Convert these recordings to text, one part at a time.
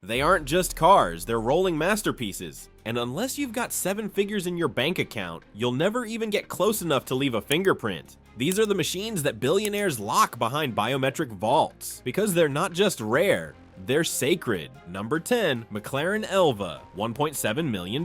They aren't just cars, they're rolling masterpieces. And unless you've got 7 figures in your bank account, you'll never even get close enough to leave a fingerprint. These are the machines that billionaires lock behind biometric vaults, because they're not just rare, they're sacred. Number 10, McLaren Elva, $1.7 million.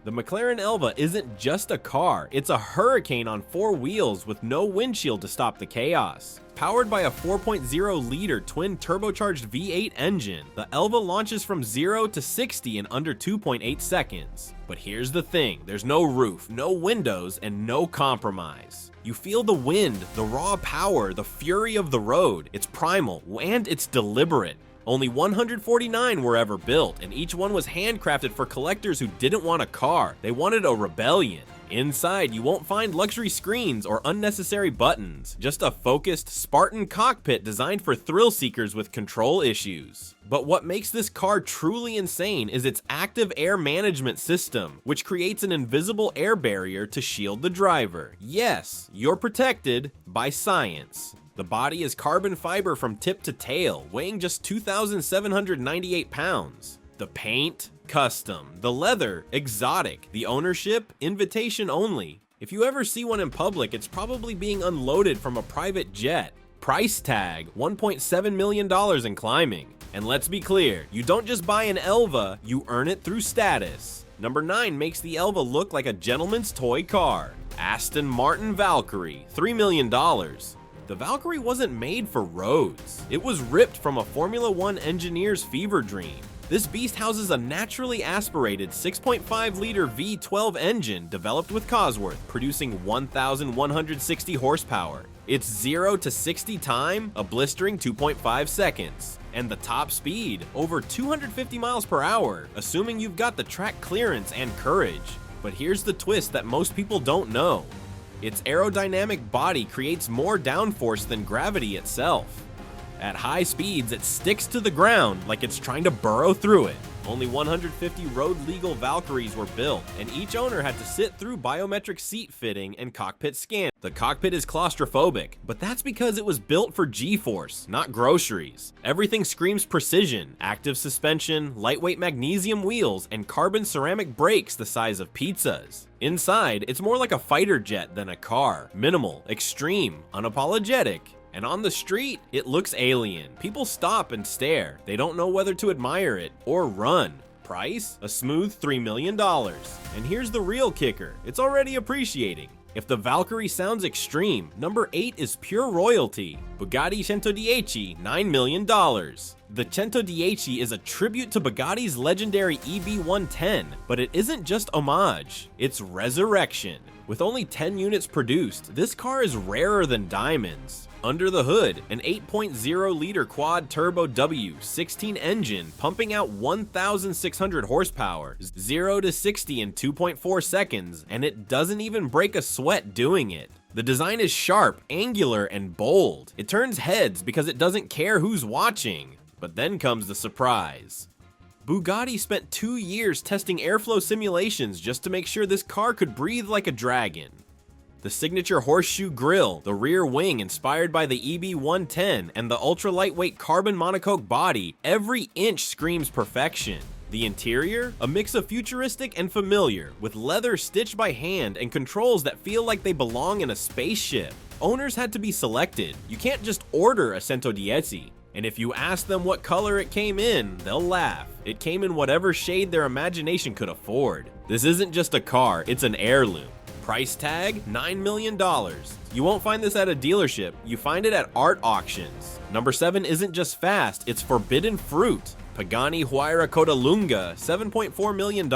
The McLaren Elva isn't just a car, it's a hurricane on 4 wheels with no windshield to stop the chaos. Powered by a 4.0-liter twin turbocharged V8 engine, the Elva launches from 0 to 60 in under 2.8 seconds. But here's the thing, there's no roof, no windows, and no compromise. You feel the wind, the raw power, the fury of the road. It's primal, and it's deliberate. Only 149 were ever built, and each one was handcrafted for collectors who didn't want a car, they wanted a rebellion. Inside, you won't find luxury screens or unnecessary buttons, just a focused, Spartan cockpit designed for thrill seekers with control issues. But what makes this car truly insane is its active air management system, which creates an invisible air barrier to shield the driver. Yes, you're protected by science. The body is carbon fiber from tip to tail, weighing just 2,798 pounds. The paint, custom. The leather, exotic. The ownership, invitation only. If you ever see one in public, it's probably being unloaded from a private jet. Price tag, $1.7 million in climbing. And let's be clear, you don't just buy an Elva, you earn it through status. Number 9 makes the Elva look like a gentleman's toy car. Aston Martin Valkyrie, $3 million. The Valkyrie wasn't made for roads. It was ripped from a Formula 1 engineer's fever dream. This beast houses a naturally aspirated 6.5-liter V12 engine developed with Cosworth, producing 1,160 horsepower. Its 0 to 60 time, a blistering 2.5 seconds. And the top speed, over 250 miles per hour, assuming you've got the track clearance and courage. But here's the twist that most people don't know. Its aerodynamic body creates more downforce than gravity itself. At high speeds, it sticks to the ground like it's trying to burrow through it. Only 150 road-legal Valkyries were built, and each owner had to sit through biometric seat fitting and cockpit scan. The cockpit is claustrophobic, but that's because it was built for G-force, not groceries. Everything screams precision: active suspension, lightweight magnesium wheels, and carbon ceramic brakes the size of pizzas. Inside, it's more like a fighter jet than a car. Minimal, extreme, unapologetic. And on the street, it looks alien. People stop and stare. They don't know whether to admire it or run. Price? A smooth $3 million. And here's the real kicker. It's already appreciating. If the Valkyrie sounds extreme, number 8 is pure royalty. Bugatti Centodieci, $9 million. The Centodieci is a tribute to Bugatti's legendary EB110, but it isn't just homage, it's resurrection. With only 10 units produced, this car is rarer than diamonds. Under the hood, an 8.0-liter quad-turbo W16 engine pumping out 1,600 horsepower, 0 to 60 in 2.4 seconds, and it doesn't even break a sweat doing it. The design is sharp, angular, and bold. It turns heads because it doesn't care who's watching. But then comes the surprise. Bugatti spent 2 years testing airflow simulations just to make sure this car could breathe like a dragon. The signature horseshoe grille, the rear wing inspired by the EB110, and the ultra-lightweight carbon monocoque body, every inch screams perfection. The interior? A mix of futuristic and familiar, with leather stitched by hand and controls that feel like they belong in a spaceship. Owners had to be selected. You can't just order a Centodieci. And if you ask them what color it came in, they'll laugh. It came in whatever shade their imagination could afford. This isn't just a car, it's an heirloom. Price tag, $9 million. You won't find this at a dealership, you find it at art auctions. Number 7 isn't just fast, it's forbidden fruit. Pagani Huayra Codalunga, $7.4 million.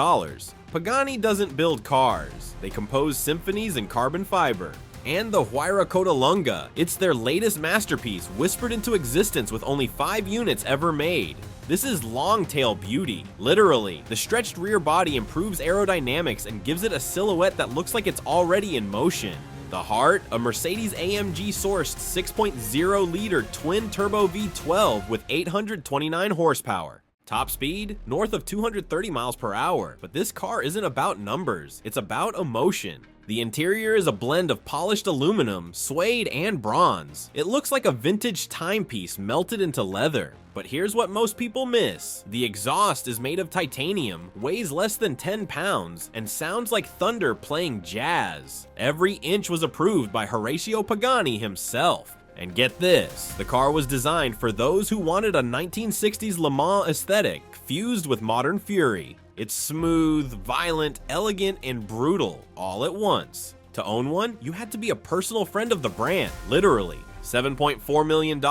Pagani doesn't build cars, they compose symphonies in carbon fiber. And the Huayra Codalunga, it's their latest masterpiece, whispered into existence with only 5 units ever made. This is long-tail beauty, literally. The stretched rear body improves aerodynamics and gives it a silhouette that looks like it's already in motion. The heart, a Mercedes-AMG sourced 6.0-liter twin-turbo V12 with 829 horsepower. Top speed, north of 230 miles per hour. But this car isn't about numbers, it's about emotion. The interior is a blend of polished aluminum, suede, and bronze. It looks like a vintage timepiece melted into leather. But here's what most people miss. The exhaust is made of titanium, weighs less than 10 pounds, and sounds like thunder playing jazz. Every inch was approved by Horacio Pagani himself. And get this, the car was designed for those who wanted a 1960s Le Mans aesthetic fused with modern fury. It's smooth, violent, elegant, and brutal all at once. To own one, you had to be a personal friend of the brand, literally. $7.4 million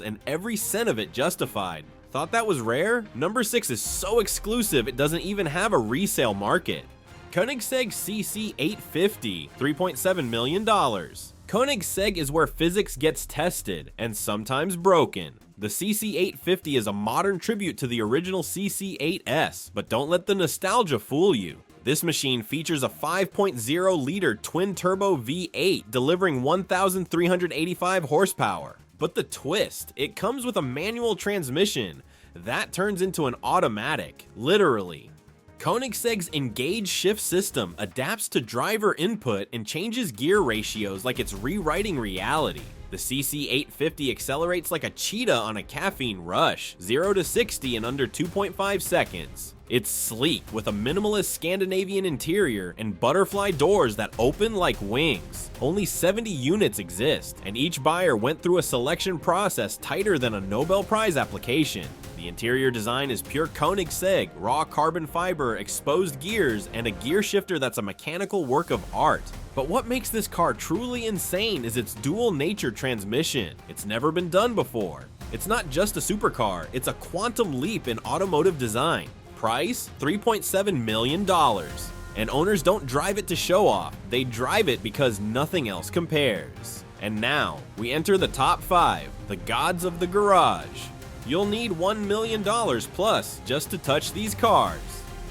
and every cent of it justified. Thought that was rare? Number 6 is so exclusive it doesn't even have a resale market. Koenigsegg CC850, $3.7 million. Koenigsegg is where physics gets tested, and sometimes broken. The CC850 is a modern tribute to the original CC8S, but don't let the nostalgia fool you. This machine features a 5.0-liter twin-turbo V8 delivering 1,385 horsepower. But the twist, it comes with a manual transmission. That turns into an automatic, literally. Koenigsegg's Engage Shift system adapts to driver input and changes gear ratios like it's rewriting reality. The CC850 accelerates like a cheetah on a caffeine rush, 0 to 60 in under 2.5 seconds. It's sleek with a minimalist Scandinavian interior and butterfly doors that open like wings. Only 70 units exist, and each buyer went through a selection process tighter than a Nobel Prize application. The interior design is pure Koenigsegg, raw carbon fiber, exposed gears, and a gear shifter that's a mechanical work of art. But what makes this car truly insane is its dual nature transmission. It's never been done before. It's not just a supercar, it's a quantum leap in automotive design. Price, $3.7 million. And owners don't drive it to show off, they drive it because nothing else compares. And now, we enter the top 5, the gods of the garage. You'll need $1 million plus just to touch these cars.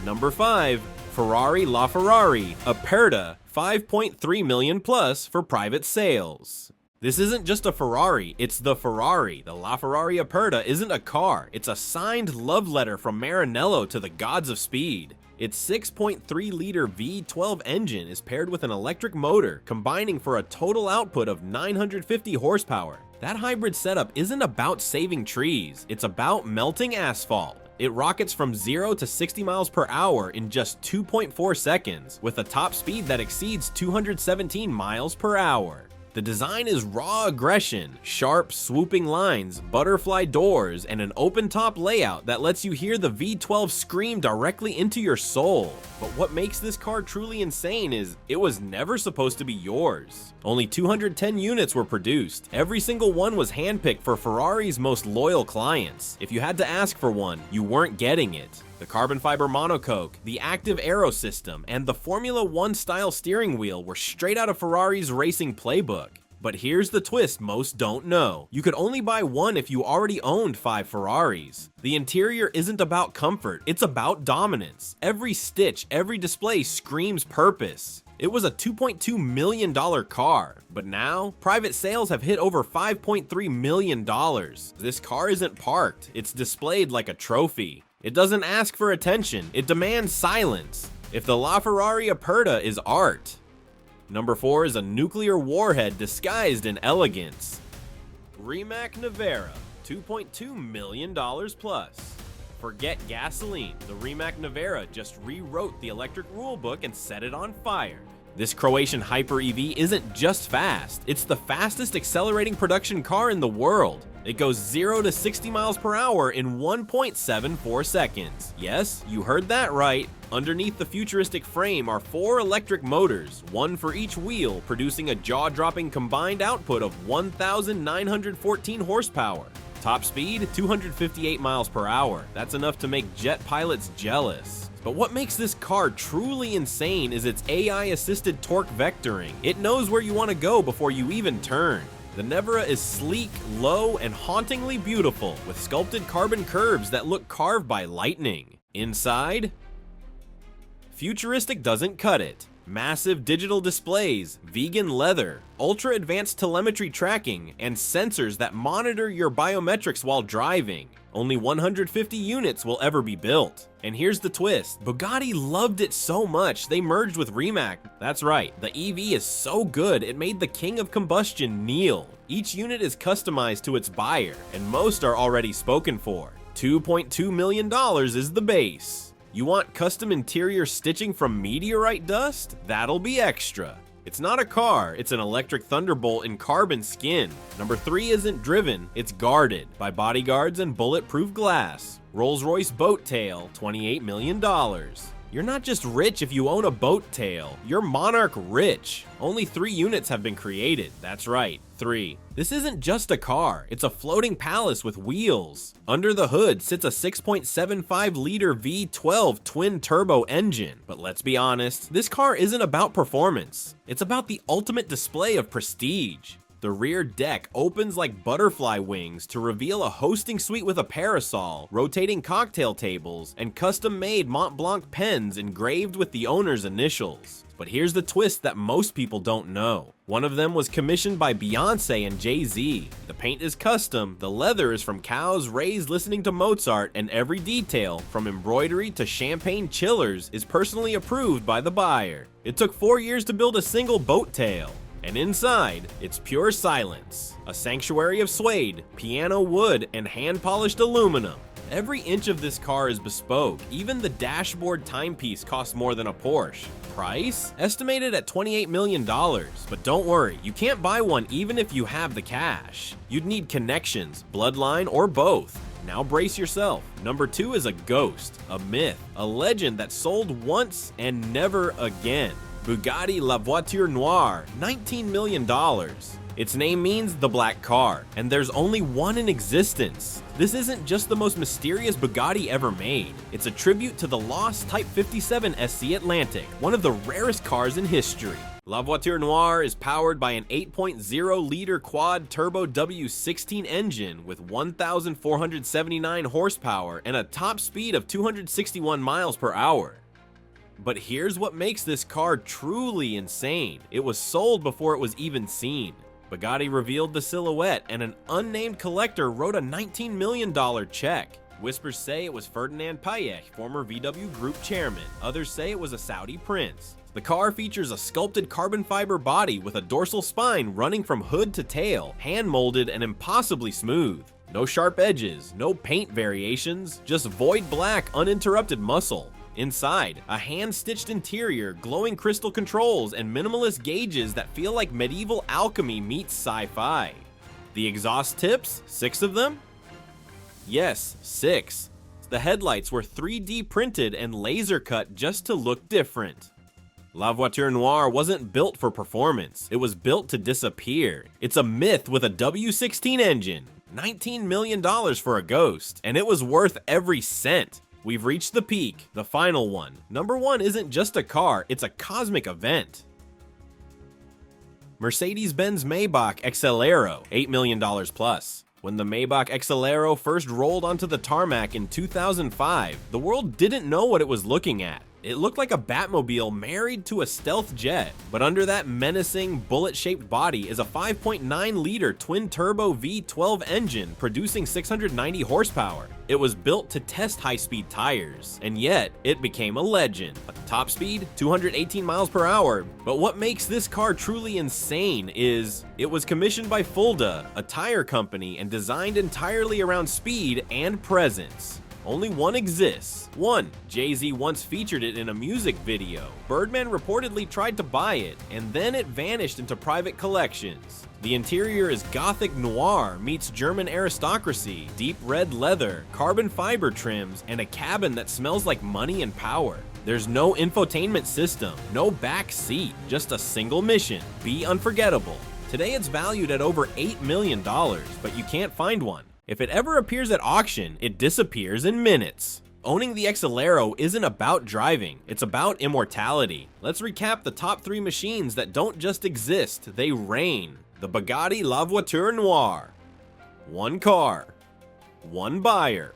Number 5, Ferrari LaFerrari Aperta, $5.3 million plus for private sales. This isn't just a Ferrari, it's the Ferrari. The LaFerrari Aperta isn't a car, it's a signed love letter from Maranello to the gods of speed. Its 6.3-liter V12 engine is paired with an electric motor, combining for a total output of 950 horsepower. That hybrid setup isn't about saving trees, it's about melting asphalt. It rockets from 0 to 60 miles per hour in just 2.4 seconds, with a top speed that exceeds 217 miles per hour. The design is raw aggression, sharp, swooping lines, butterfly doors, and an open-top layout that lets you hear the V12 scream directly into your soul. But what makes this car truly insane is it was never supposed to be yours. Only 210 units were produced. Every single one was handpicked for Ferrari's most loyal clients. If you had to ask for one, you weren't getting it. The carbon fiber monocoque, the active aero system, and the Formula 1 style steering wheel were straight out of Ferrari's racing playbook. But here's the twist most don't know. You could only buy one if you already owned 5 Ferraris. The interior isn't about comfort, it's about dominance. Every stitch, every display screams purpose. It was a $2.2 million car, but now, private sales have hit over $5.3 million. This car isn't parked, it's displayed like a trophy. It doesn't ask for attention, it demands silence. If the LaFerrari Aperta is art. Number 4 is a nuclear warhead disguised in elegance. Rimac Nevera, $2.2 million plus. Forget gasoline, the Rimac Nevera just rewrote the electric rulebook and set it on fire. This Croatian Hyper EV isn't just fast, it's the fastest accelerating production car in the world. It goes 0 to 60 miles per hour in 1.74 seconds. Yes, you heard that right. Underneath the futuristic frame are 4 electric motors, one for each wheel, producing a jaw-dropping combined output of 1,914 horsepower. Top speed, 258 miles per hour. That's enough to make jet pilots jealous. But what makes this car truly insane is its AI-assisted torque vectoring. It knows where you want to go before you even turn. The Nevera is sleek, low, and hauntingly beautiful, with sculpted carbon curves that look carved by lightning. Inside? Futuristic doesn't cut it. Massive digital displays, vegan leather, ultra-advanced telemetry tracking, and sensors that monitor your biometrics while driving. Only 150 units will ever be built. And here's the twist, Bugatti loved it so much they merged with Rimac. That's right, the EV is so good it made the king of combustion kneel. Each unit is customized to its buyer, and most are already spoken for. $2.2 million is the base. You want custom interior stitching from meteorite dust? That'll be extra. It's not a car, it's an electric thunderbolt in carbon skin. Number 3 isn't driven, it's guarded by bodyguards and bulletproof glass. Rolls-Royce Boat Tail, $28 million. You're not just rich if you own a boat tail, you're monarch rich. Only 3 units have been created, that's right, 3. This isn't just a car, it's a floating palace with wheels. Under the hood sits a 6.75-liter V12 twin-turbo engine. But let's be honest, this car isn't about performance. It's about the ultimate display of prestige. The rear deck opens like butterfly wings to reveal a hosting suite with a parasol, rotating cocktail tables, and custom-made Mont Blanc pens engraved with the owner's initials. But here's the twist that most people don't know. One of them was commissioned by Beyonce and Jay-Z. The paint is custom, the leather is from cows raised listening to Mozart, and every detail, from embroidery to champagne chillers, is personally approved by the buyer. It took 4 years to build a single boat tail. And inside, it's pure silence. A sanctuary of suede, piano wood, and hand-polished aluminum. Every inch of this car is bespoke. Even the dashboard timepiece costs more than a Porsche. Price? Estimated at $28 million. But don't worry, you can't buy one even if you have the cash. You'd need connections, bloodline, or both. Now brace yourself. Number 2 is a ghost, a myth, a legend that sold once and never again. Bugatti La Voiture Noire, $19 million. Its name means the black car, and there's only one in existence. This isn't just the most mysterious Bugatti ever made, it's a tribute to the lost Type 57 SC Atlantic, one of the rarest cars in history. La Voiture Noire is powered by an 8.0-liter quad turbo W16 engine with 1,479 horsepower and a top speed of 261 miles per hour. But here's what makes this car truly insane. It was sold before it was even seen. Bugatti revealed the silhouette, and an unnamed collector wrote a $19 million check. Whispers say it was Ferdinand Payesh, former VW Group chairman. Others say it was a Saudi prince. The car features a sculpted carbon fiber body with a dorsal spine running from hood to tail, hand-molded and impossibly smooth. No sharp edges, no paint variations, just void black uninterrupted muscle. Inside, a hand-stitched interior, glowing crystal controls, and minimalist gauges that feel like medieval alchemy meets sci-fi. The exhaust tips? 6 of them? Yes, 6. The headlights were 3D printed and laser cut just to look different. La Voiture Noire wasn't built for performance, it was built to disappear. It's a myth with a W16 engine. $19 million for a ghost, and it was worth every cent. We've reached the peak, the final one. Number 1 isn't just a car, it's a cosmic event. Mercedes-Benz Maybach Exelero, $8 million plus. When the Maybach Exelero first rolled onto the tarmac in 2005, the world didn't know what it was looking at. It looked like a Batmobile married to a stealth jet, but under that menacing, bullet-shaped body is a 5.9-liter twin-turbo V12 engine producing 690 horsepower. It was built to test high-speed tires, and yet it became a legend. Top speed, 218 miles per hour. But what makes this car truly insane is it was commissioned by Fulda, a tire company, and designed entirely around speed and presence. Only one exists. 1. Jay-Z once featured it in a music video. Birdman reportedly tried to buy it, and then it vanished into private collections. The interior is gothic noir meets German aristocracy, deep red leather, carbon fiber trims, and a cabin that smells like money and power. There's no infotainment system, no back seat, just a single mission: be unforgettable. Today it's valued at over $8 million, but you can't find one. If it ever appears at auction, it disappears in minutes. Owning the Exelero isn't about driving, it's about immortality. Let's recap the top 3 machines that don't just exist, they reign. The Bugatti La Voiture Noire. 1 car, 1 buyer,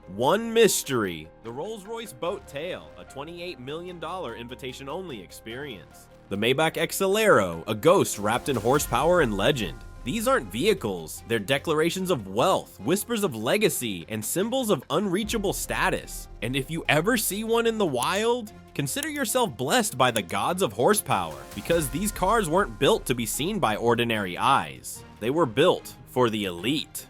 One mystery, the Rolls-Royce Boat Tail, a $28 million invitation-only experience. The Maybach Excelero, a ghost wrapped in horsepower and legend. These aren't vehicles, they're declarations of wealth, whispers of legacy, and symbols of unreachable status. And if you ever see one in the wild, consider yourself blessed by the gods of horsepower, because these cars weren't built to be seen by ordinary eyes. They were built for the elite.